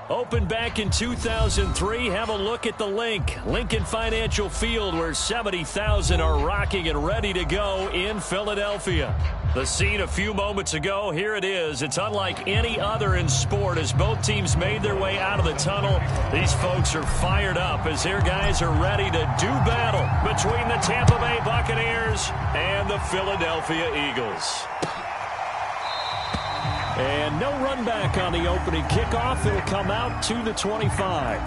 Opened back in 2003, have a look at the link. Lincoln Financial Field, where 70,000 are rocking and ready to go in Philadelphia. The scene a few moments ago, here it is. It's unlike any other in sport as both teams made their way out of the tunnel. These folks are fired up as their guys are ready to do battle between the Tampa Bay Buccaneers and the Philadelphia Eagles. And no run back on the opening kickoff. It'll come out to the 25.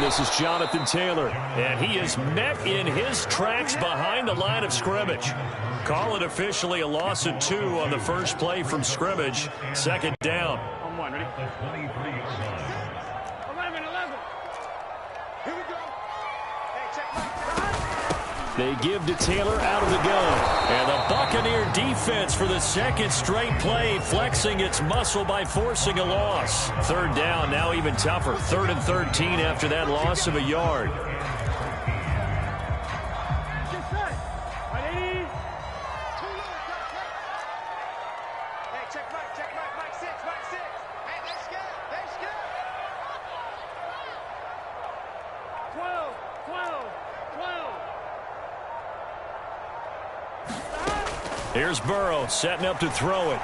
This is Jonathan Taylor, and he is met in his tracks behind the line of scrimmage. Call it officially a loss of 2 on the first play from scrimmage. Second down. 11. Here we go. Hey, check. They give to Taylor out of the gun. And the Buccaneer defense for the second straight play, flexing its muscle by forcing a loss. Third down, now even tougher. 3rd and 13 after that loss of a yard. Here's Burrow setting up to throw it.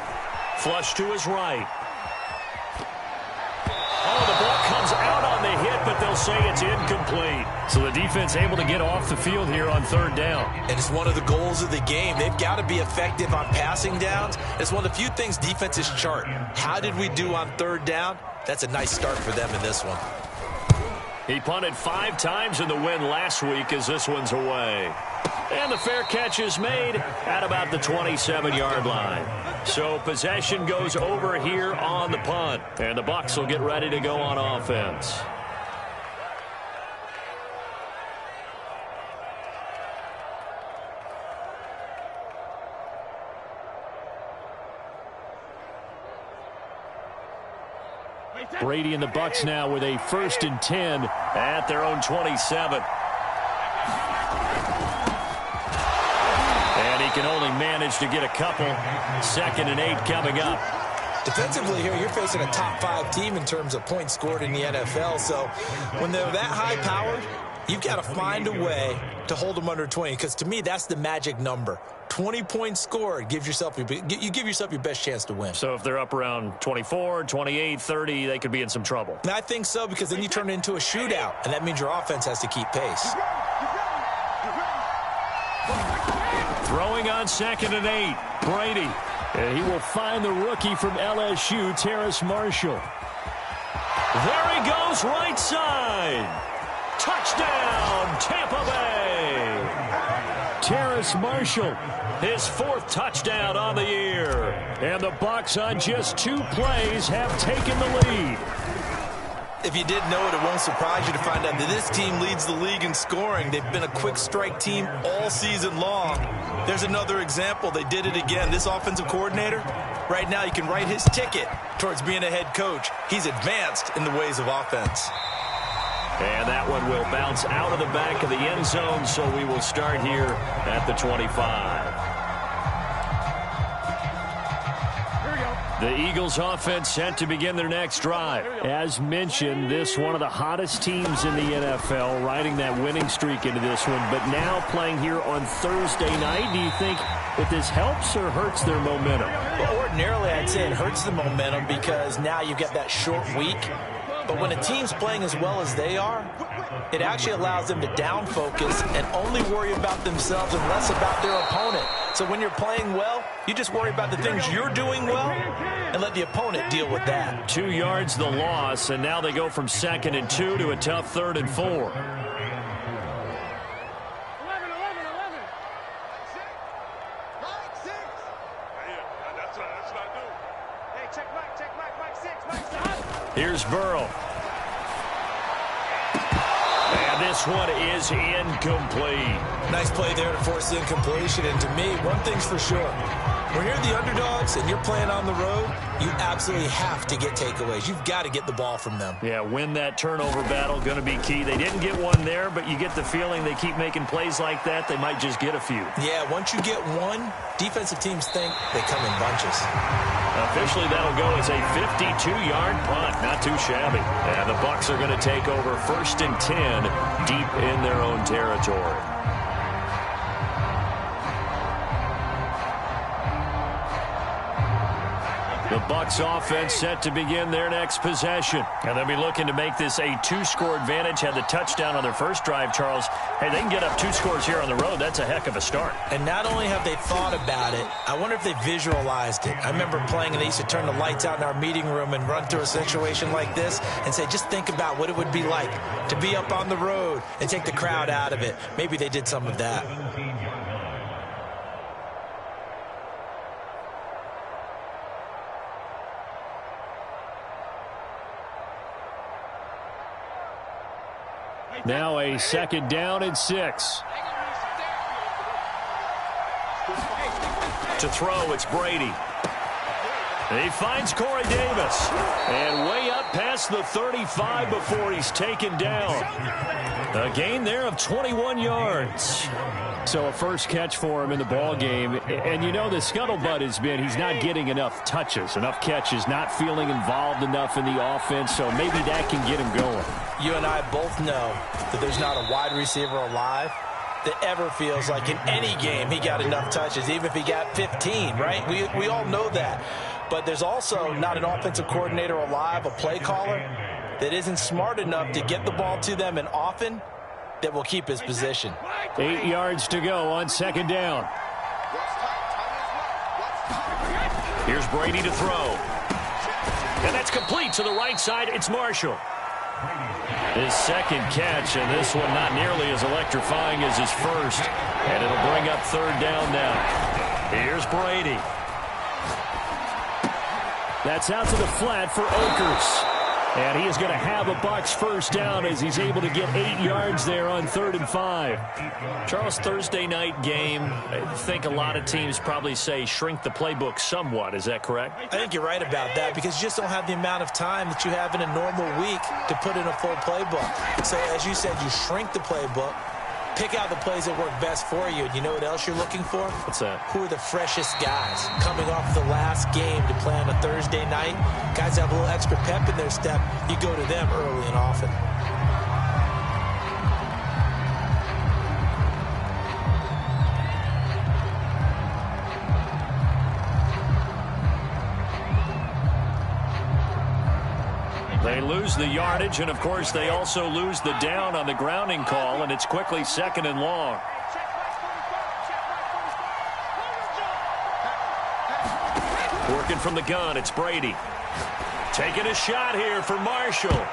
Flush to his right. Oh, the ball comes out on the hit, but they'll say it's incomplete. So the defense able to get off the field here on 3rd down. And it's one of the goals of the game. They've got to be effective on passing downs. It's one of the few things defenses chart. How did we do on 3rd down? That's a nice start for them in this one. He punted 5 times in the win last week as this one's away. And the fair catch is made at about the 27-yard line. So possession goes over here on the punt. And the Bucs will get ready to go on offense. Brady and the Bucs now with a 1st and 10 at their own 27. And he can only manage to get a couple. 2nd and 8 coming up. Defensively here, you're facing a top 5 team in terms of points scored in the NFL. So when they're that high powered, you've got to find a way to hold them under 20. Because to me, that's the magic number. 20 points scored, you give yourself your best chance to win. So if they're up around 24, 28, 30, they could be in some trouble. And I think so, because then you turn it into a shootout, and that means your offense has to keep pace. Throwing on 2nd and 8, Brady. And he will find the rookie from LSU, Terrace Marshall. There he goes, right side. Touchdown, Tampa Bay. Terrace Marshall, his 4th touchdown on the year. And the Bucs on just 2 plays have taken the lead. If you didn't know it, it won't surprise you to find out that this team leads the league in scoring. They've been a quick strike team all season long. There's another example. They did it again. This offensive coordinator, right now you can write his ticket towards being a head coach. He's advanced in the ways of offense. And that one will bounce out of the back of the end zone, so we will start here at the 25. The Eagles offense set to begin their next drive. As mentioned, this one of the hottest teams in the NFL, riding that winning streak into this one, but now playing here on Thursday night. Do you think that this helps or hurts their momentum? Well, ordinarily, I'd say it hurts the momentum because now you get that short week. But when a team's playing as well as they are, it actually allows them to down focus and only worry about themselves and less about their opponent. So when you're playing well, you just worry about the things you're doing well and let the opponent deal with that. 2 yards the loss, and now they go from 2nd and 2 to a tough 3rd and 4. Here's Burrow. And this this one is incomplete. Nice play there to force the incompletion. And to me, one thing's for sure. When you're the underdogs and you're playing on the road, you absolutely have to get takeaways. You've got to get the ball from them. Yeah, win that turnover battle, going to be key. They didn't get one there, but you get the feeling they keep making plays like that, they might just get a few. Yeah, once you get one, defensive teams think they come in bunches. Officially, that'll go as a 52-yard punt. Not too shabby. And the Bucs are going to take over 1st and 10 deep in their own territory. The Bucs offense set to begin their next possession. And they'll be looking to make this a 2-score advantage. Had the touchdown on their first drive, Charles. Hey, they can get up 2 scores here on the road. That's a heck of a start. And not only have they thought about it, I wonder if they visualized it. I remember playing and they used to turn the lights out in our meeting room and run through a situation like this and say, just think about what it would be like to be up on the road and take the crowd out of it. Maybe they did some of that. Now a 2nd down and 6. To throw, it's Brady. He finds Corey Davis. And way up past the 35 before he's taken down. A gain there of 21 yards. So a first catch for him in the ball game. And you know the scuttlebutt has been he's not getting enough touches, enough catches, not feeling involved enough in the offense. So maybe that can get him going. You and I both know that there's not a wide receiver alive that ever feels like in any game he got enough touches, even if he got 15, right? We all know that. But there's also not an offensive coordinator alive, a play caller, that isn't smart enough to get the ball to them and often that will keep his position. 8 yards to go on 2nd down. Here's Brady to throw. And that's complete to the right side. It's Marshall. His 2nd catch, and this one not nearly as electrifying as his first. And it'll bring up 3rd down now. Here's Brady. That's out to the flat for Akers. And he is going to have a Bucs first down as he's able to get 8 yards there on 3rd and 5. Charles, Thursday night game, I think a lot of teams probably say shrink the playbook somewhat. Is that correct? I think you're right about that because you just don't have the amount of time that you have in a normal week to put in a full playbook. So as you said, you shrink the playbook, pick out the plays that work best for you. And you know what else you're looking for? What's that? Who are the freshest guys coming off the last game to play on a Thursday night? Guys have a little extra pep in their step. You go to them early and often. They lose the yardage, and of course they also lose the down on the grounding call, and it's quickly 2nd and long. Working from the gun, it's Brady. Taking a shot here for Marshall.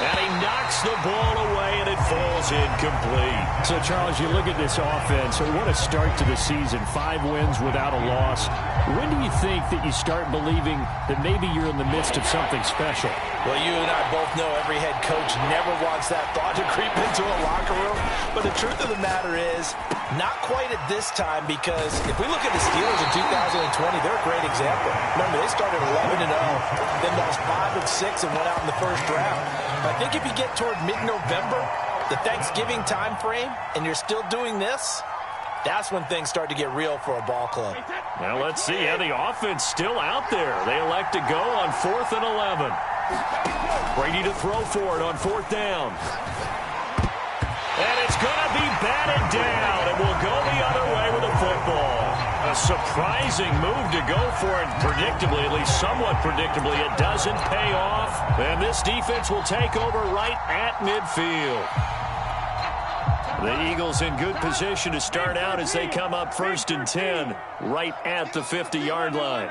And he knocks the ball away, and it falls incomplete. So, Charles, you look at this offense, what a start to the season. 5 wins without a loss. When do you think that you start believing that maybe you're in the midst of something special? Well, you and I both know every head coach never wants that thought to creep into a locker room. But the truth of the matter is, not quite at this time, because if we look at the Steelers in 2020, they're a great example. Remember, they started 11-0, then lost 5 of 6 and went out in the first round. I think if you get toward mid-November, the Thanksgiving time frame, and you're still doing this, that's when things start to get real for a ball club. Well, let's see how the offense still out there. They elect to go on 4th and 11. Brady to throw for it on 4th down. And it's going to be batted down, and we'll go the other way with the football. A surprising move to go for it, predictably, at least somewhat predictably. It doesn't pay off, and this defense will take over right at midfield. The Eagles in good position to start out as they come up 1st and 10, right at the 50-yard line.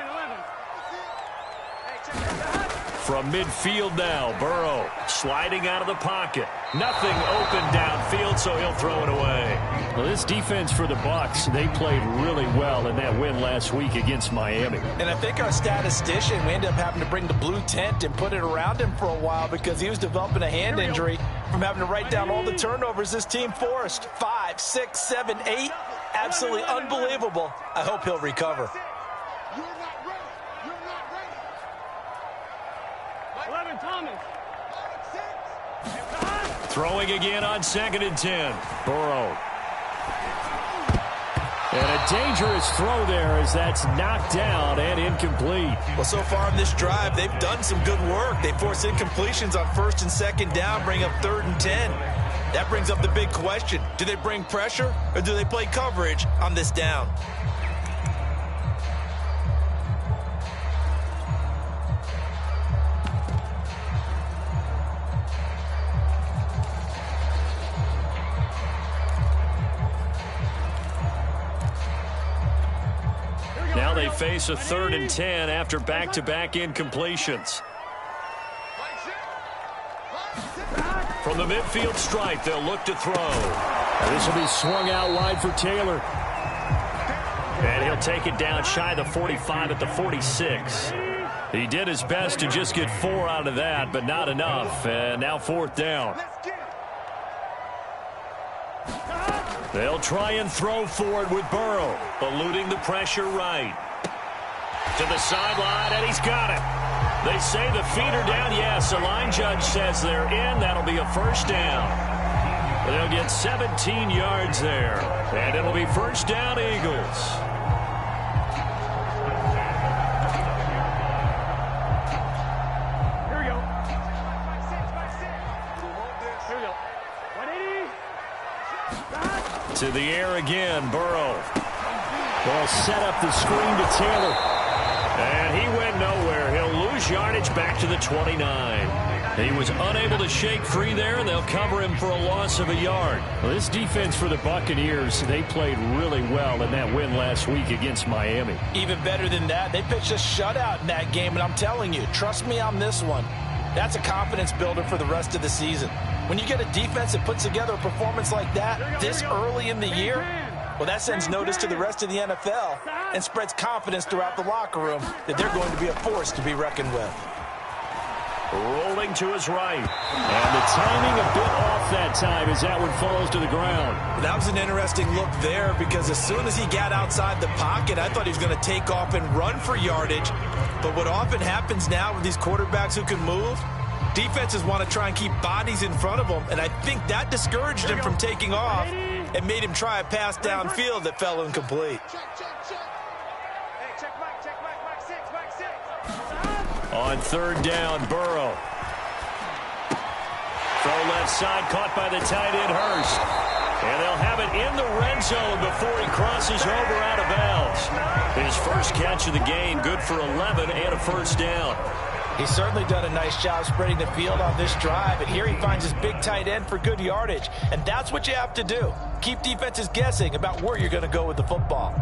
From midfield now, Burrow sliding out of the pocket. Nothing open downfield, so he'll throw it away. Well, this defense for the Bucs, they played really well in that win last week against Miami. And I think our statistician, we ended up having to bring the blue tent and put it around him for a while because he was developing a hand injury from having to write down all the turnovers this team forced. 5, 6, 7, 8. Absolutely unbelievable. I hope he'll recover. You're not ready. You're not ready. 11 Thomas. 6. Throwing again on 2nd and 10. Burrow. And a dangerous throw there as that's knocked down and incomplete. Well, so far in this drive, they've done some good work. They force incompletions on 1st and 2nd down, bring up 3rd and 10. That brings up the big question. Do they bring pressure or do they play coverage on this down? Now they face a 3rd and 10 after back-to-back incompletions. From the midfield stripe, they'll look to throw. This will be swung out wide for Taylor. And he'll take it down shy of the 45 at the 46. He did his best to just get 4 out of that, but not enough. And now 4th down. They'll try and throw for it with Burrow, eluding the pressure right. To the sideline, and he's got it. They say the feet are down. Yes, the line judge says they're in. That'll be a 1st down. They'll get 17 yards there, and it'll be 1st down, Eagles. Here we go. 6. Here we go. 180. To the air again, Burrow. They'll set up the screen to Taylor. And he went nowhere. He'll lose yardage back to the 29. He was unable to shake free there, and they'll cover him for a loss of a yard. Well, this defense for the Buccaneers, they played really well in that win last week against Miami. Even better than that, they pitched a shutout in that game, and I'm telling you, trust me on this one. That's a confidence builder for the rest of the season. When you get a defense that puts together a performance like that this early in the year, well, that sends notice to the rest of the NFL and spreads confidence throughout the locker room that they're going to be a force to be reckoned with. Rolling to his right. And the timing a bit off that time as that one falls to the ground. That was an interesting look there because as soon as he got outside the pocket, I thought he was going to take off and run for yardage. But what often happens now with these quarterbacks who can move, defenses want to try and keep bodies in front of them, and I think that discouraged him from taking off and made him try a pass downfield that fell incomplete. Check. Hey, check Mike. 6. On 3rd down, Burrow. Throw left side, caught by the tight end, Hurst. And they'll have it in the red zone before he crosses over out of bounds. His first catch of the game, good for 11 and a 1st down. He's certainly done a nice job spreading the field on this drive, and here he finds his big tight end for good yardage. And that's what you have to do. Keep defenses guessing about where you're going to go with the football.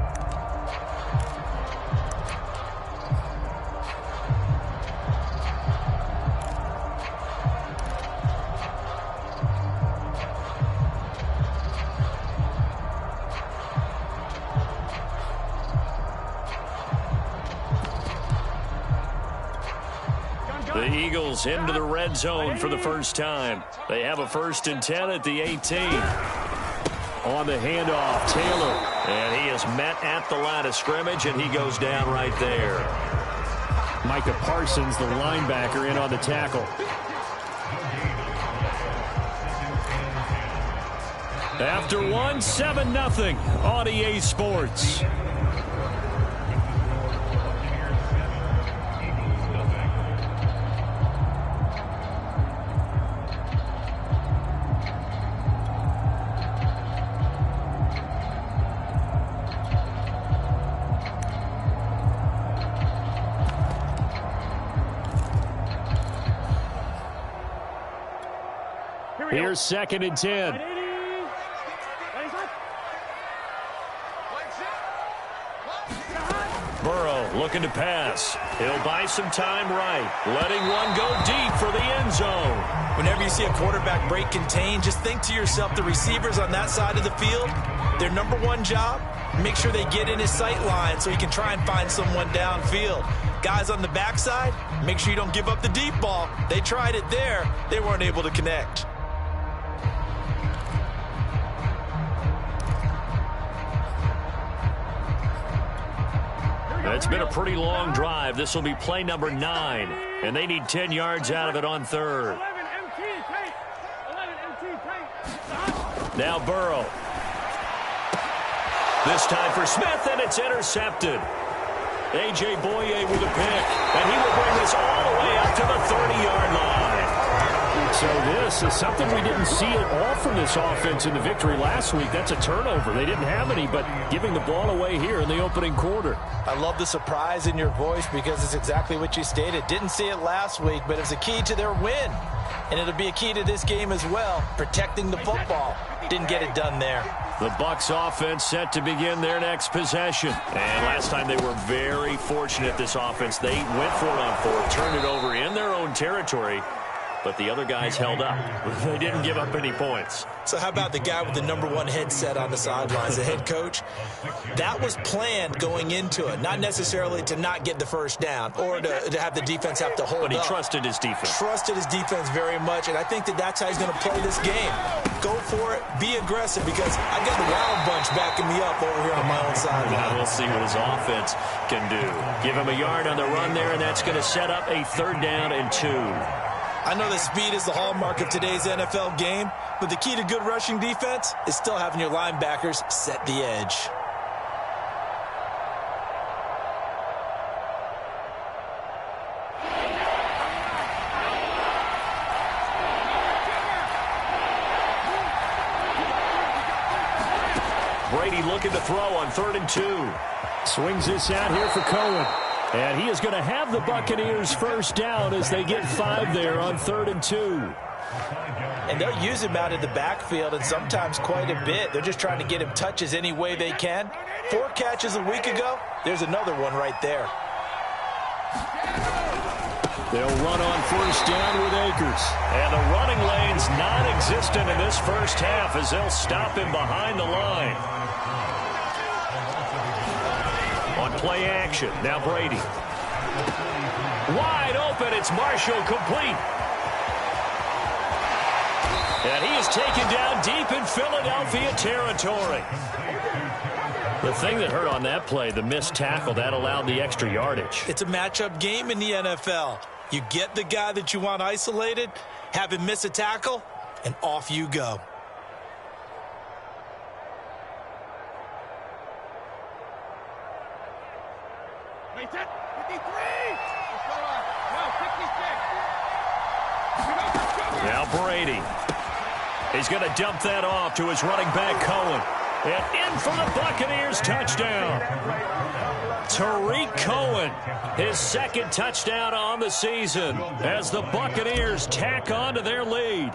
The Eagles into the red zone for the first time. They have a 1st and 10 at the 18. On the handoff, Taylor. And he is met at the line of scrimmage, and he goes down right there. Micah Parsons, the linebacker, in on the tackle. After one, 7-0 on EA Sports. Here's 2nd and 10. Burrow looking to pass. He'll buy some time right, letting one go deep for the end zone. Whenever you see a quarterback break contain, just think to yourself, the receivers on that side of the field, their number one job, make sure they get in his sight line so he can try and find someone downfield. Guys on the backside, make sure you don't give up the deep ball. They tried it there. They weren't able to connect. It's been a pretty long drive. This will be play number 9, and they need 10 yards out of it on third. Now Burrow. This time for Smith, and it's intercepted. A.J. Boye with a pick, and he will bring this all the way up to the 30-yard line. So this is something we didn't see at all from this offense in the victory last week. That's a turnover. They didn't have any, but giving the ball away here in the opening quarter. I love the surprise in your voice because it's exactly what you stated. Didn't see it last week, but it's a key to their win. And it'll be a key to this game as well, protecting the football. Didn't get it done there. The Bucs offense set to begin their next possession. And last time they were very fortunate, this offense. They went for it on 4th, turned it over in their own territory, but the other guys held up. They didn't give up any points. So how about the guy with the number 1 headset on the sidelines, the head coach? That was planned going into it, not necessarily to not get the first down or to have the defense have to hold up. But he trusted his defense. Trusted his defense very much, and I think that's how he's going to play this game. Go for it, be aggressive, because I got the Wild Bunch backing me up over here on my own sideline. Now we'll see what his offense can do. Give him a yard on the run there, and that's going to set up a 3rd down and 2. I know that speed is the hallmark of today's NFL game, but the key to good rushing defense is still having your linebackers set the edge. Brady looking to throw on 3rd and 2. Swings this out here for Cohen. And he is going to have the Buccaneers first down as they get 5 there on 3rd and 2. And they'll use him out of the backfield, and sometimes quite a bit. They're just trying to get him touches any way they can. 4 catches a week ago. There's another one right there. They'll run on 1st down with Akers. And the running lane's non-existent in this first half as they'll stop him behind the line. On play action, now Brady. Wide open, it's Marshall, complete. And he is taken down deep in Philadelphia territory. The thing that hurt on that play, the missed tackle, that allowed the extra yardage. It's a matchup game in the NFL. You get the guy that you want isolated, have him miss a tackle, and off you go. Now Brady. He's going to dump that off to his running back, Cohen. And in for the Buccaneers, touchdown. Tariq Cohen, his 2nd touchdown on the season as the Buccaneers tack on to their lead.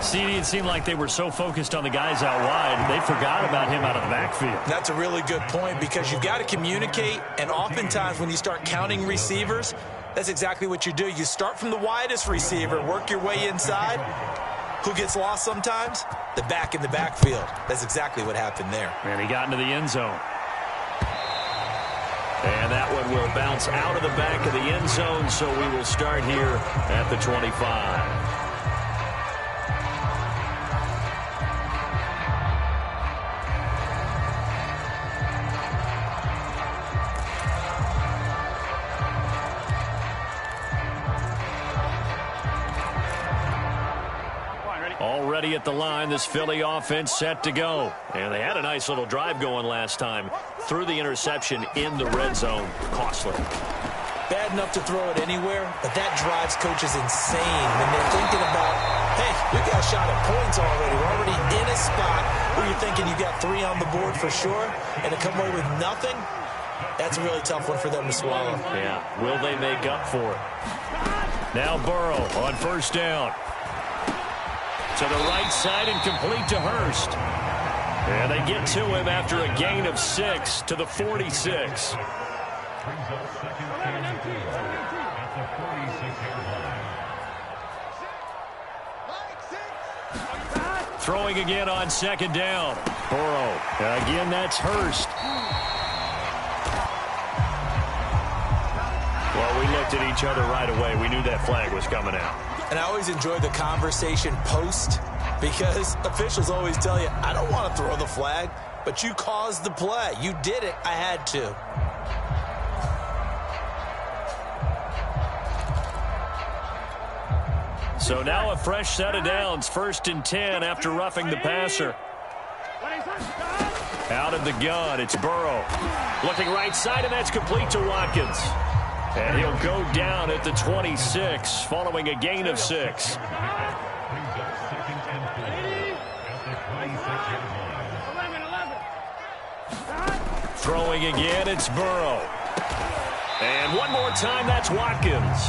See, it seemed like they were so focused on the guys out wide, they forgot about him out of the backfield. That's a really good point because you've got to communicate, and oftentimes when you start counting receivers, that's exactly what you do. You start from the widest receiver, work your way inside. Who gets lost sometimes? The back in the backfield. That's exactly what happened there. And he got into the end zone. And that one will bounce out of the back of the end zone, so we will start here at the 25. Already at the line, this Philly offense set to go. And they had a nice little drive going last time. Threw the interception in the red zone. Costly. Bad enough to throw it anywhere, but that drives coaches insane when they're thinking about, hey, we got a shot at points already. We're already in a spot where you're thinking you got 3 on the board for sure, and to come away with nothing, that's a really tough one for them to swallow. Yeah, will they make up for it? Now Burrow on 1st down. To the right side and complete to Hurst. And they get to him after a gain of 6 to the 46. Throwing again on second down. Burrow. Again, that's Hurst. Well, we looked at each other right away. We knew that flag was coming out. And I always enjoy the conversation post because officials always tell you, I don't want to throw the flag, but you caused the play. You did it. I had to. So now a fresh set of downs. 1st and 10 after roughing the passer. Out of the gun, it's Burrow. Looking right side, and that's complete to Watkins. And he'll go down at the 26 following a gain of 6. Throwing again, it's Burrow. And one more time, that's Watkins.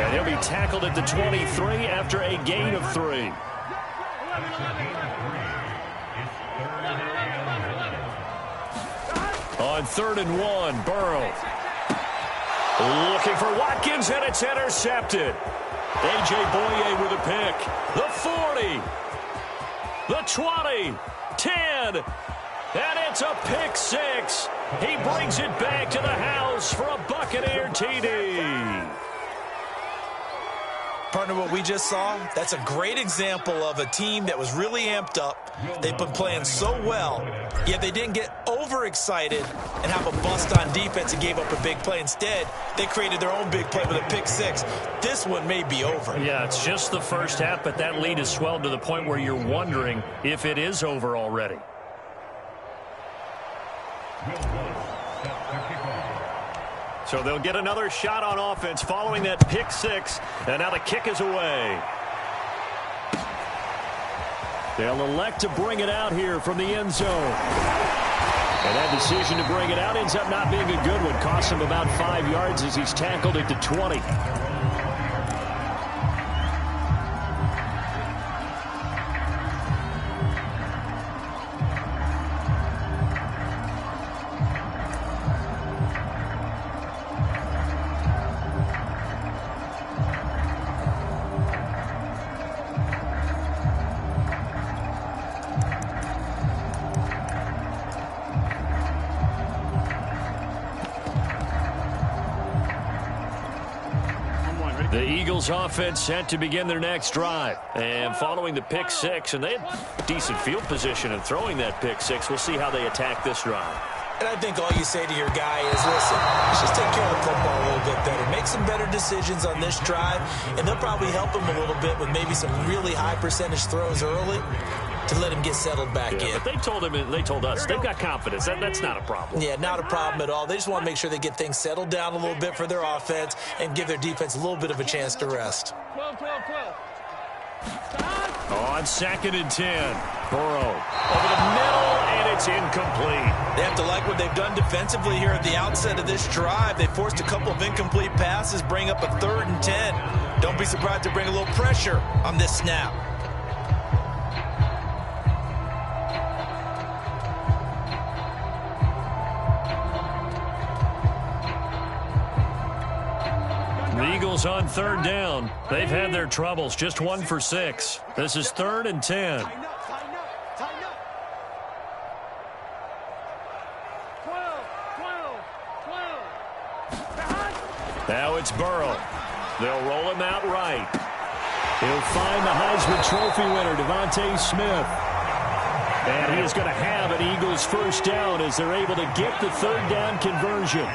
And he'll be tackled at the 23 after a gain of 3. On 3rd and 1, Burrow. Looking for Watkins, and it's intercepted. A.J. Boye with a pick. The 40. The 20. 10. And it's a pick 6. He brings it back to the house for a Buccaneer TD. Partner, what we just saw, that's a great example of a team that was really amped up. They've been playing so well, yet they didn't get overexcited and have a bust on defense and gave up a big play. Instead, they created their own big play with a pick 6. This one may be over. Yeah, it's just the first half, but that lead has swelled to the point where you're wondering if it is over already. So they'll get another shot on offense following that pick 6. And now the kick is away. They'll elect to bring it out here from the end zone. And that decision to bring it out ends up not being a good one. Costs him about 5 yards as he's tackled at the 20. The Eagles offense set to begin their next drive. And following the pick 6, and they had decent field position in throwing that pick 6. We'll see how they attack this drive. And I think all you say to your guy is, listen, let's just take care of the football a little bit better. Make some better decisions on this drive, and they'll probably help him a little bit with maybe some really high percentage throws early to let him get settled back in. But they told us they've got confidence. That's not a problem. Yeah, not a problem at all. They just want to make sure they get things settled down a little bit for their offense and give their defense a little bit of a chance to rest. 12. On 2nd and 10, Burrow over the middle, and it's incomplete. They have to like what they've done defensively here at the outset of this drive. They forced a couple of incomplete passes, bring up a 3rd and 10. Don't be surprised to bring a little pressure on this snap. The Eagles on 3rd down. They've had their troubles. Just 1 for 6. This is 3rd and 10. Tighten up. 12. Now it's Burrow. They'll roll him out right. He'll find the Heisman Trophy winner, Devontae Smith. And he is going to have an Eagles first down as they're able to get the 3rd down conversion.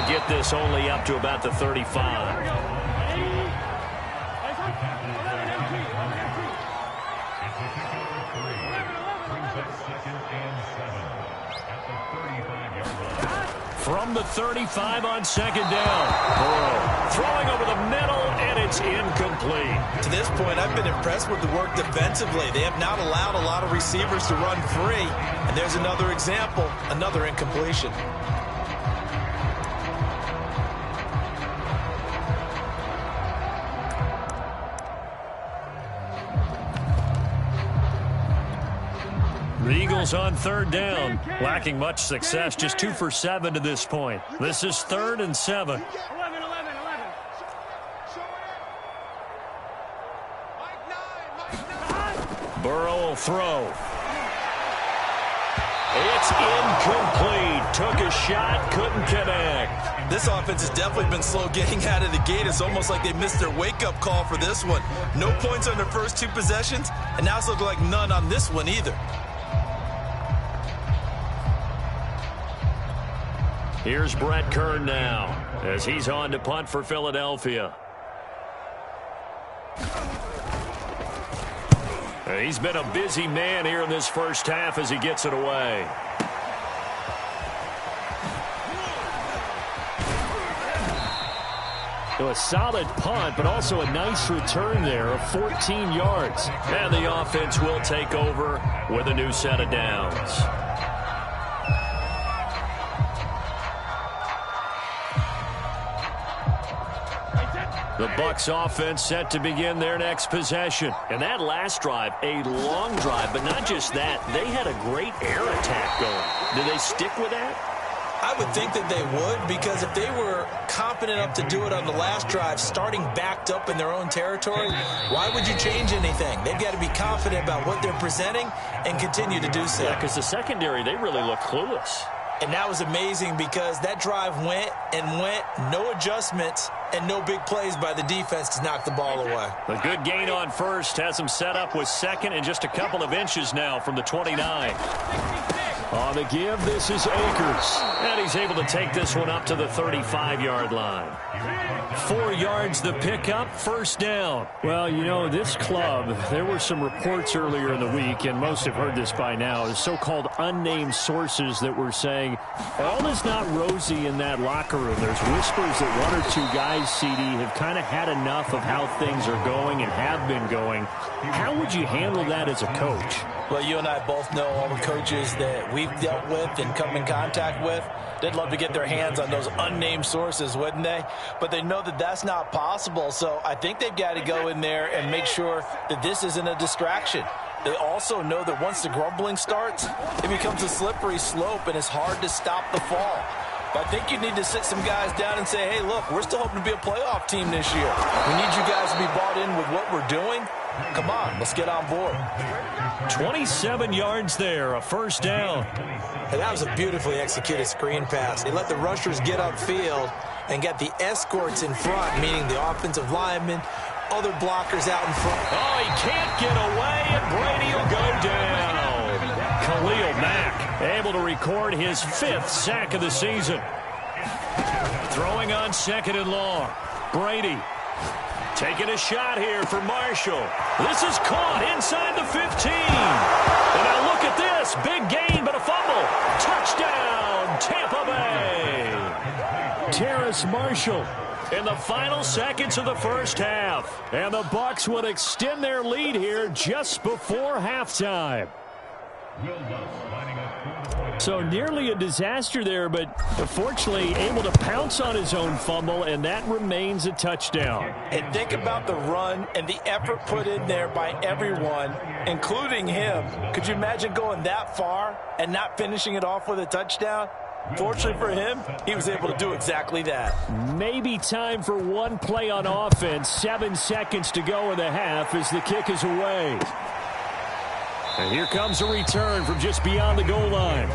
Get this only up to about the 35. From the 35 on 2nd down. Burrow throwing over the middle, and it's incomplete. To this point, I've been impressed with the work defensively. They have not allowed a lot of receivers to run free. And there's another example, another incompletion. Bengals on third down. Lacking much success, just 2 for 7 to this point. This is 3rd and 7. 11. Burrow will throw. It's incomplete. Took a shot, couldn't connect. This offense has definitely been slow getting out of the gate. It's almost like they missed their wake-up call for this one. No points on their first 2 possessions, and now it's looking like none on this one either. Here's Brett Kern now as he's on to punt for Philadelphia. He's been a busy man here in this first half as he gets it away. So a solid punt, but also a nice return there of 14 yards. And the offense will take over with a new set of downs. The Bucs offense set to begin their next possession. And that last drive, a long drive, but not just that. They had a great air attack going. Do they stick with that? I would think that they would, because if they were confident enough to do it on the last drive, starting backed up in their own territory, why would you change anything? They've got to be confident about what they're presenting and continue to do so. Yeah, because the secondary, they really look clueless. And that was amazing because that drive went and went, no adjustments, and no big plays by the defense to knock the ball away. A good gain on first has him set up with second and just a couple of inches now from the 29. On the give, this is Akers. And he's able to take this one up to the 35-yard line. 4 yards the pickup, first down. Well, you know, this club, there were some reports earlier in the week, and most have heard this by now, the so-called unnamed sources that were saying all is not rosy in that locker room. There's whispers that 1 or 2 guys, CD, have kind of had enough of how things are going and have been going. How would you handle that as a coach? Well, you and I both know all the coaches that we've dealt with and come in contact with. They'd love to get their hands on those unnamed sources, wouldn't they? But they know that that's not possible, so I think they've got to go in there and make sure that this isn't a distraction. They also know that once the grumbling starts, it becomes a slippery slope, and it's hard to stop the fall. But I think you need to sit some guys down and say, hey, look, we're still hoping to be a playoff team this year. We need you guys to be bought in with what we're doing. Come on, let's get on board. 27 yards there, a first down. And that was a beautifully executed screen pass. They let the rushers get upfield and got the escorts in front, meaning the offensive linemen, other blockers out in front. Oh, he can't get away, and Brady will go down. Khalil Mack able to record his 5th sack of the season. Throwing on 2nd and long. Brady taking a shot here for Marshall. This is caught inside the 15. And now look at this. Big gain, but a fumble. Touchdown, Tampa Bay. Terrace Marshall In the final seconds of the first half. And the Bucs would extend their lead here just before halftime. So nearly a disaster there, but fortunately able to pounce on his own fumble, and that remains a touchdown. And think about the run and the effort put in there by everyone, including him. Could you imagine going that far and not finishing it off with a touchdown? Fortunately for him, he was able to do exactly that. Maybe time for one play on offense. 7 seconds to go in the half as the kick is away. And here comes a return from just beyond the goal line.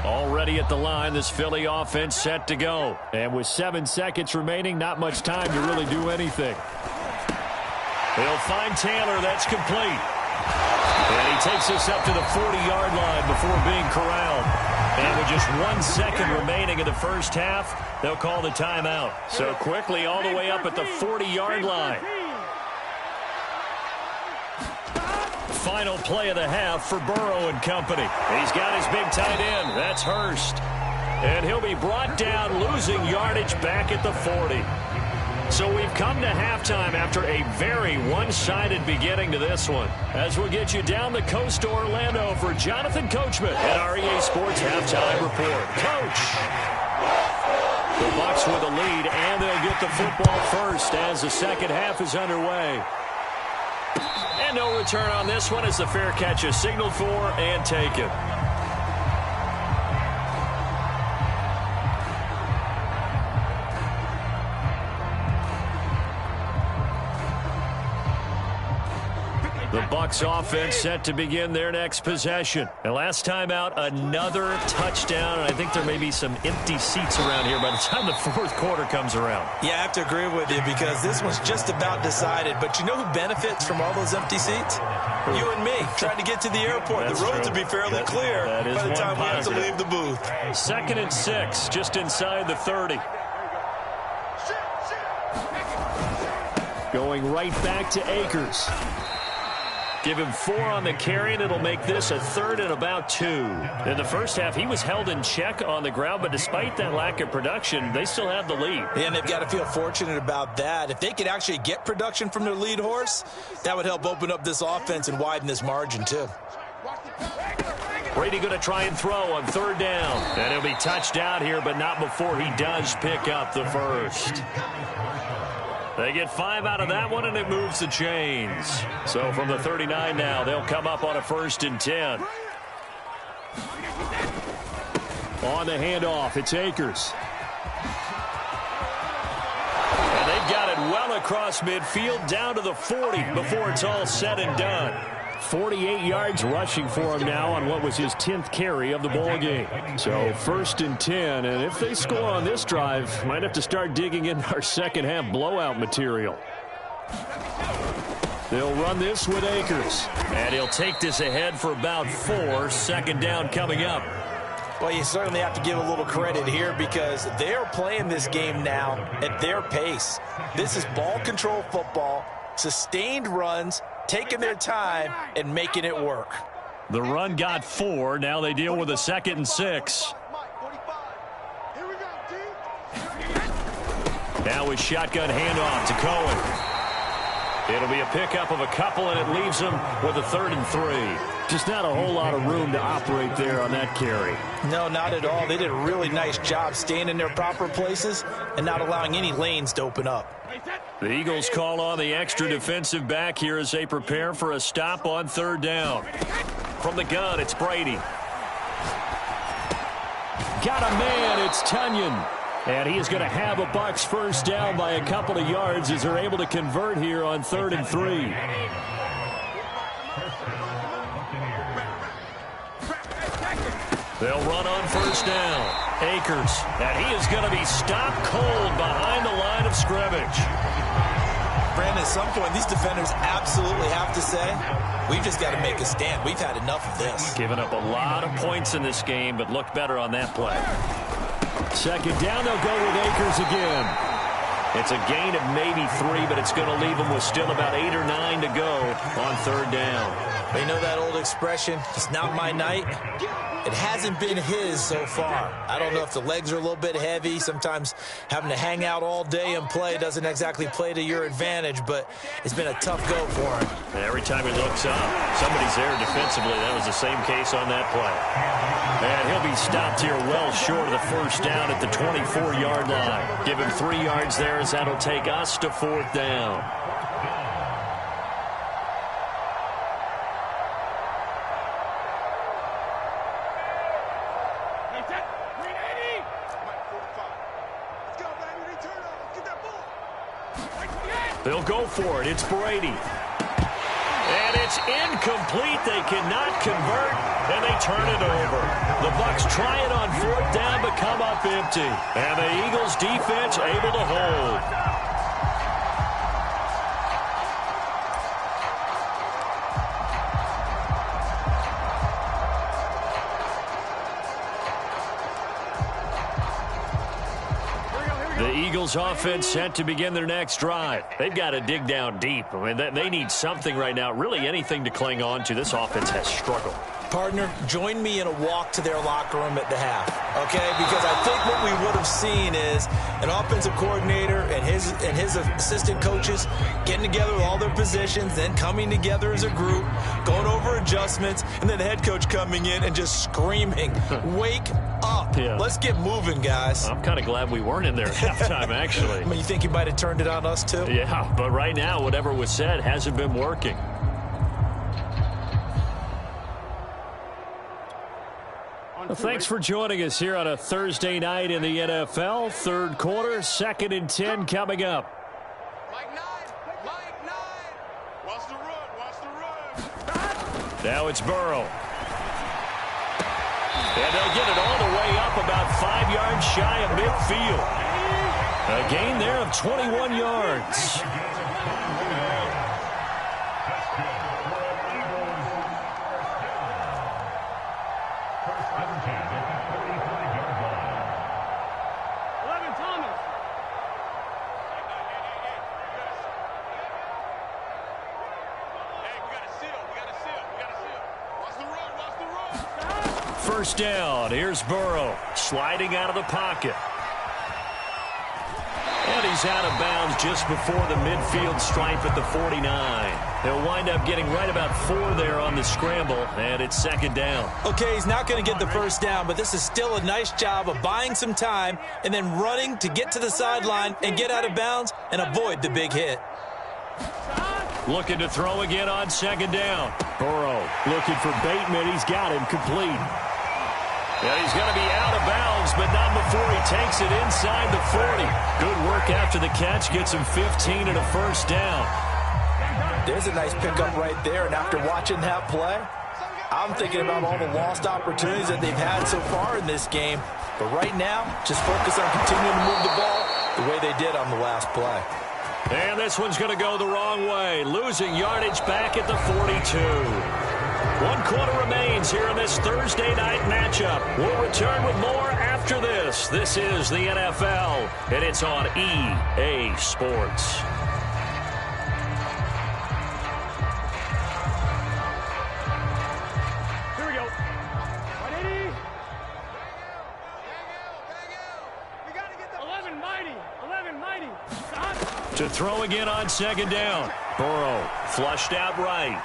Already at the line, this Philly offense set to go. And with 7 seconds remaining, not much time to really do anything. They'll find Taylor. That's complete. And he takes us up to the 40-yard line before being corralled. And with just 1 second remaining in the first half, they'll call the timeout. So quickly all the way up at the 40-yard line. Final play of the half for Burrow and company. He's got his big tight end. That's Hurst. And he'll be brought down, losing yardage back at the 40. So we've come to halftime after a very one-sided beginning to this one. As we'll get you down the coast to Orlando for Jonathan Coachman at our EA Sports Halftime Report. Coach! The Bucs with a lead, and they'll get the football first as the second half is underway. And no return on this one as the fair catch is signaled for and taken. The Bucs offense set to begin their next possession. And last time out, another touchdown. And I think there may be some empty seats around here by the time the fourth quarter comes around. Yeah, I have to agree with you because this one's just about decided. But you know who benefits from all those empty seats? You and me, trying to get to the airport. That's the roads true. will be fairly clear by the time we have to leave the booth. 2nd and 6, just inside the 30. Going right back to Akers. Give him 4 on the carry, and it'll make this a 3rd and about 2. In the first half, he was held in check on the ground, but despite that lack of production, they still have the lead. And they've got to feel fortunate about that. If they could actually get production from their lead horse, that would help open up this offense and widen this margin, too. Brady going to try and throw on 3rd down. And he'll be touched out here, but not before he does pick up the first. They get 5 out of that one, and it moves the chains. So from the 39 now, they'll come up on a 1st and 10. On the handoff, it's Akers. And they've got it well across midfield, down to the 40 before it's all said and done. 48 yards rushing for him now on what was his 10th carry of the ball game. So 1st and 10, and if they score on this drive, might have to start digging in our second half blowout material. They'll run this with Akers. And he'll take this ahead for about 4. 2nd down coming up. Well, you certainly have to give a little credit here because they're playing this game now at their pace. This is ball control football, sustained runs, taking their time and making it work. The run got 4. Now they deal with a 2nd and 6. Now with shotgun handoff to Cohen. It'll be a pickup of a couple, and it leaves them with a 3rd and 3. Just not a whole lot of room to operate there on that carry. No, not at all. They did a really nice job staying in their proper places and not allowing any lanes to open up. The Eagles call on the extra defensive back here as they prepare for a stop on 3rd down. From the gun, it's Brady. Got a man, it's Tunyon. And he is going to have a Bucs 1st down by a couple of yards as they're able to convert here on 3rd and 3. They'll run on 1st down. Akers, and he is going to be stopped cold behind the line of scrimmage. Brandon, at some point, these defenders absolutely have to say, we've just got to make a stand. We've had enough of this. Given up a lot of points in this game, but looked better on that play. 2nd down, they'll go with Akers again. It's a gain of maybe 3, but it's going to leave them with still about 8 or 9 to go on 3rd down. You know that old expression, it's not my night? It hasn't been his so far. I don't know if the legs are a little bit heavy. Sometimes having to hang out all day and play doesn't exactly play to your advantage, but it's been a tough go for him. Every time he looks up, somebody's there defensively. That was the same case on that play. And he'll be stopped here well short of the 1st down at the 24-yard line. Give him 3 yards there as that'll take us to 4th down. They'll go for it. It's Brady. And it's incomplete. They cannot convert, and they turn it over. The Bucs try it on 4th down, but come up empty. And the Eagles defense able to hold. The Eagles offense set to begin their next drive. They've got to dig down deep. I mean, they need something right now, really anything to cling on to. This offense has struggled. Partner, join me in a walk to their locker room at the half, okay? Because I think what we would have seen is an offensive coordinator and his assistant coaches getting together with all their positions, then coming together as a group, going over adjustments, and then the head coach coming in and just screaming, wake up. Yeah. Let's get moving, guys. I'm kind of glad we weren't in there at halftime, actually. I mean, you think he might have turned it on us, too? Yeah, but right now, whatever was said hasn't been working. Well, thanks for joining us here on a Thursday night in the NFL. Third quarter, 2nd and 10 coming up. Mike 9. Watch the run. Now it's Burrow. And they'll get it all the way up about 5 yards shy of midfield. A gain there of 21 yards. First down. Here's Burrow sliding out of the pocket. And he's out of bounds just before the midfield stripe at the 49. He'll wind up getting right about 4 there on the scramble, and it's 2nd down. Okay, he's not going to get the first down, but this is still a nice job of buying some time and then running to get to the sideline and get out of bounds and avoid the big hit. Looking to throw again on 2nd down. Burrow looking for Bateman. He's got him complete. Yeah, he's going to be out of bounds, but not before he takes it inside the 40. Good work after the catch. Gets him 15 and a first down. There's a nice pickup right there, and after watching that play, I'm thinking about all the lost opportunities that they've had so far in this game. But right now, just focus on continuing to move the ball the way they did on the last play. And this one's going to go the wrong way. Losing yardage back at the 42. 1 quarter remains here in this Thursday night matchup. We'll return with more after this. This is the NFL, and it's on EA Sports. Here we go. 180. We got to get the 11 mighty. Stop. To throw again on 2nd down. Burrow flushed out right.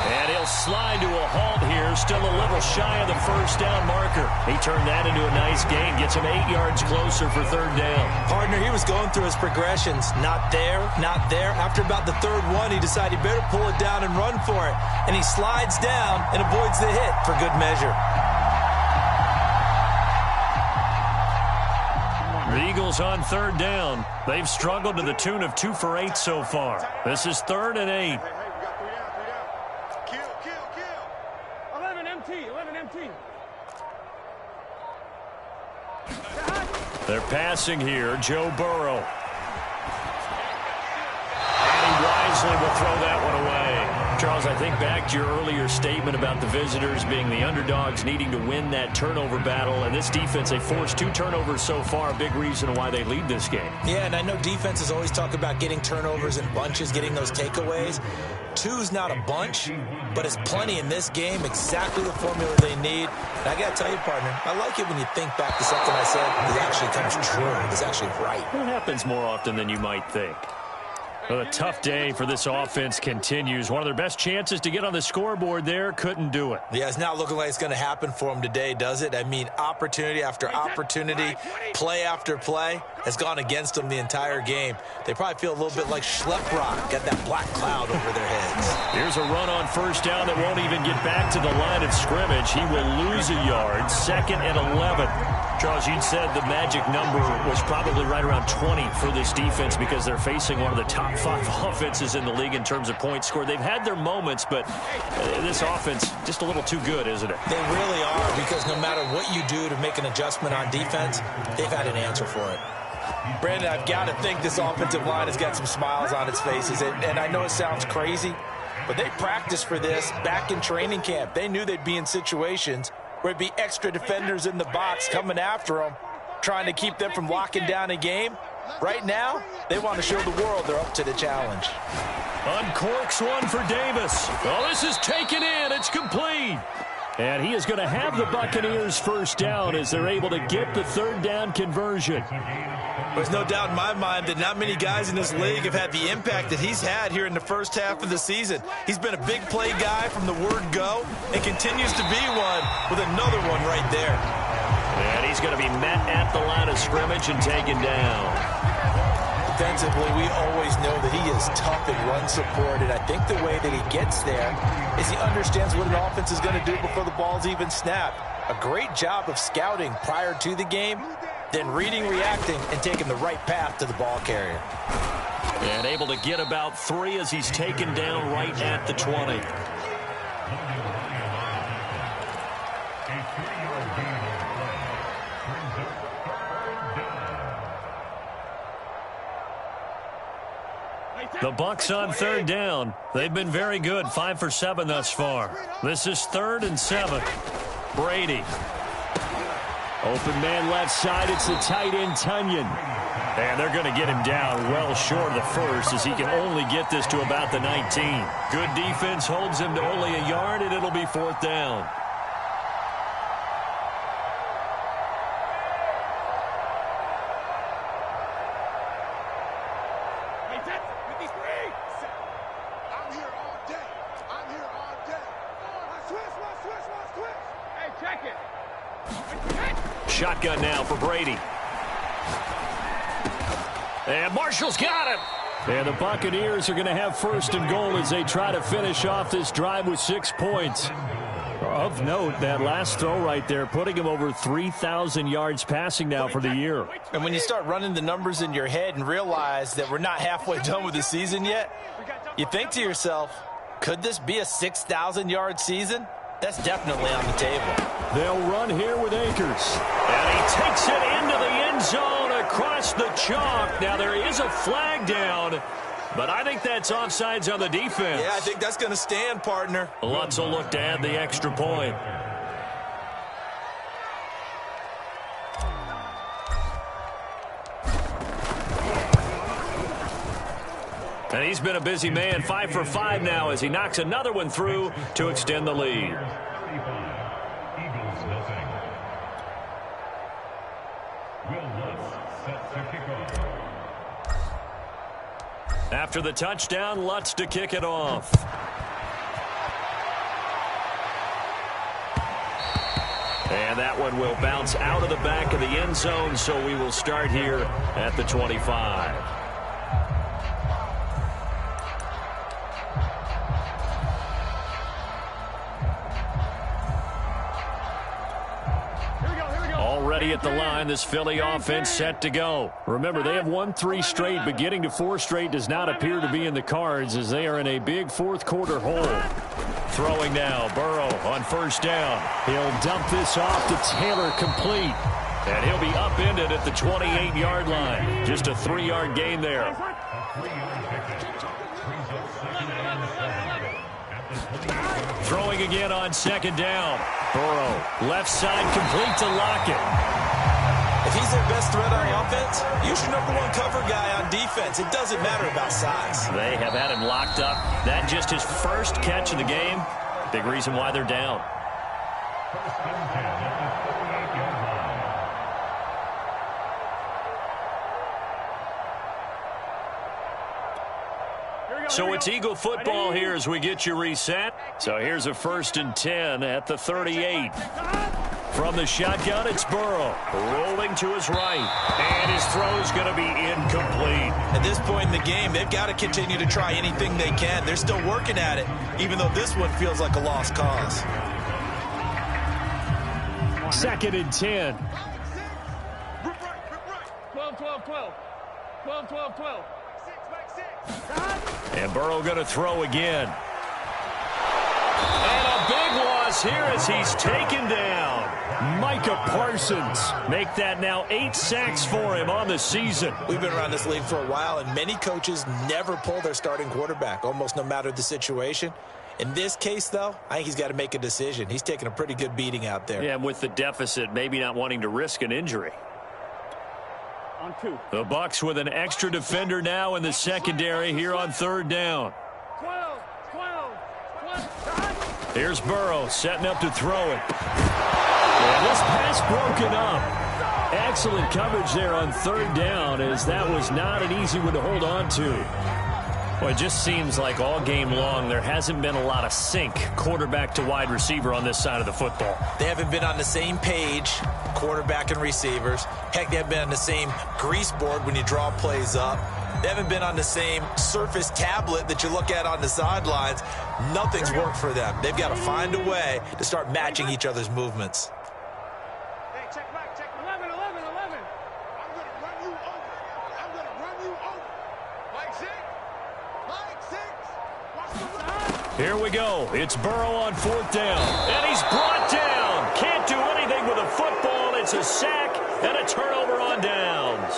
And he'll slide to a halt here, still a little shy of the first down marker. He turned that into a nice gain, gets him 8 yards closer for 3rd down. Partner, he was going through his progressions. Not there, not there. After about the 3rd one, he decided he better pull it down and run for it. And he slides down and avoids the hit for good measure. The Eagles on 3rd down. They've struggled to the tune of 2 for 8 so far. This is 3rd and 8. 11 MT. They're passing here. Joe Burrow. And he wisely will throw that one away. Charles, I think back to your earlier statement about the visitors being the underdogs needing to win that turnover battle. And this defense, they forced 2 turnovers so far, a big reason why they lead this game. Yeah, and I know defenses always talk about getting turnovers in bunches, getting those takeaways. 2's not a bunch, but it's plenty in this game, exactly the formula they need. And I got to tell you, partner, I like it when you think back to something I said that actually comes true. It's actually right. It happens more often than you might think. Well, a tough day for this offense continues. One of their best chances to get on the scoreboard there, couldn't do it. Yeah, it's not looking like it's going to happen for them today, does it? I mean, opportunity after opportunity, play after play has gone against them the entire game. They probably feel a little bit like Schleprock, got that black cloud over their heads. Here's a run on 1st down that won't even get back to the line of scrimmage. He will lose a yard, 2nd and 11. Charles, you'd said the magic number was probably right around 20 for this defense because they're facing one of the top 5 offenses in the league in terms of points scored. They've had their moments, but this offense just a little too good, isn't it? They really are, because no matter what you do to make an adjustment on defense, they've had an answer for it. Brandon, I've got to think this offensive line has got some smiles on its faces, and I know it sounds crazy, but they practiced for this back in training camp. They knew they'd be in situations where it'd be extra defenders in the box coming after them, trying to keep them from locking down a game. Right now, they want to show the world they're up to the challenge. Uncorks one for Davis. Oh, this is taken in. It's complete. And he is going to have the Buccaneers first down as they're able to get the third down conversion. There's no doubt in my mind that not many guys in this league have had the impact that he's had here in the first half of the season. He's been a big play guy from the word go and continues to be one with another one right there. And he's going to be met at the line of scrimmage and taken down. Defensively, we always know that he is tough in run support, and I think the way that he gets there is he understands what an offense is going to do before the ball's even snapped. A great job of scouting prior to the game, then reading, reacting, and taking the right path to the ball carrier. And able to get about 3 as he's taken down right at the 20. The Bucs on third down. They've been very good, 5 for 7 thus far. This is 3rd and 7. Brady. Open man left side. It's the tight end, Tunyon. And they're going to get him down well short of the first as he can only get this to about the 19. Good defense holds him to only a yard, and it'll be 4th down. Shotgun now for Brady. And Marshall's got him. And the Buccaneers are going to have 1st and goal as they try to finish off this drive with 6 points. Of note, that last throw right there, putting him over 3,000 yards passing now for the year. And when you start running the numbers in your head and realize that we're not halfway done with the season yet, you think to yourself, could this be a 6,000-yard season? That's definitely on the table. They'll run here with Akers. And he takes it into the end zone across the chalk. Now there is a flag down, but I think that's offsides on the defense. Yeah, I think that's going to stand, partner. Lutz will look to add the extra point. And he's been a busy man, 5 for 5 now as he knocks another one through to extend the lead. After the touchdown, Lutz to kick it off. And that one will bounce out of the back of the end zone, so we will start here at the 25. Already at the line, this Philly offense set to go. Remember, they have won 3 straight, but getting to 4 straight does not appear to be in the cards as they are in a big 4th quarter hole. Throwing now, Burrow on 1st down. He'll dump this off to Taylor, complete. And he'll be upended at the 28-yard line. Just a 3-yard gain there. Throwing again on 2nd down. Burrow, left side, complete to Lockett. If he's their best threat on offense, use your #1 cover guy on defense. It doesn't matter about size. They have had him locked up. That just his first catch of the game. Big reason why they're down. So it's Eagle football here as we get you reset. So here's a 1st and 10 at the 38. From the shotgun, it's Burrow. Rolling to his right. And his throw's going to be incomplete. At this point in the game, they've got to continue to try anything they can. They're still working at it, even though this one feels like a lost cause. 2nd and 10. 12, 12, 12. 12, 12, 12. And Burrow going to throw again. And a big loss here as he's taken down. Micah Parsons. Make that now 8 sacks for him on the season. We've been around this league for a while, and many coaches never pull their starting quarterback, almost no matter the situation. In this case, though, I think he's got to make a decision. He's taking a pretty good beating out there. Yeah, and with the deficit, maybe not wanting to risk an injury. On 2. The Bucs with an extra defender now in the secondary here on 3rd down. 12. Here's Burrow setting up to throw it. And this pass broken up. Excellent coverage there on 3rd down, as that was not an easy one to hold on to. Well, it just seems like all game long there hasn't been a lot of sync quarterback to wide receiver on this side of the football. They haven't been on the same page, quarterback and receivers. Heck, they haven't been on the same grease board when you draw plays up. They haven't been on the same Surface tablet that you look at on the sidelines. Nothing's worked for them. They've got to find a way to start matching each other's movements. Hey, check back, check 11. I'm going to run you over. Mike 6. Watch the run. Here we go. It's Burrow on 4th down. And he's brought down. Can't do anything with a football. It's a sack and a turnover on downs.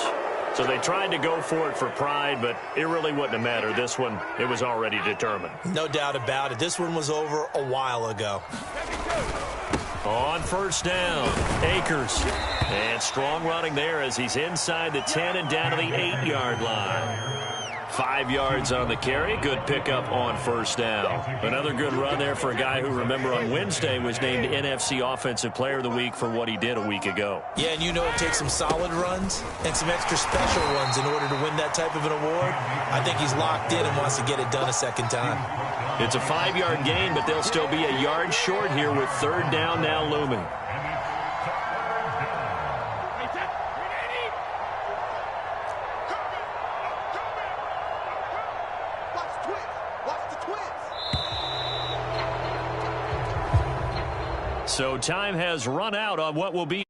So they tried to go for it for pride, but it really wouldn't have mattered. This one, it was already determined. No doubt about it. This one was over a while ago. On 1st down, Akers. And strong running there as he's inside the 10 and down to the 8-yard line. 5 yards on the carry. Good pickup on 1st down. Another good run there for a guy who, remember, on Wednesday was named NFC Offensive Player of the Week for what he did a week ago. Yeah, and you know it takes some solid runs and some extra special runs in order to win that type of an award. I think he's locked in and wants to get it done a second time. It's a 5-yard gain, but they'll still be a yard short here with 3rd down now looming. So time has run out on what will be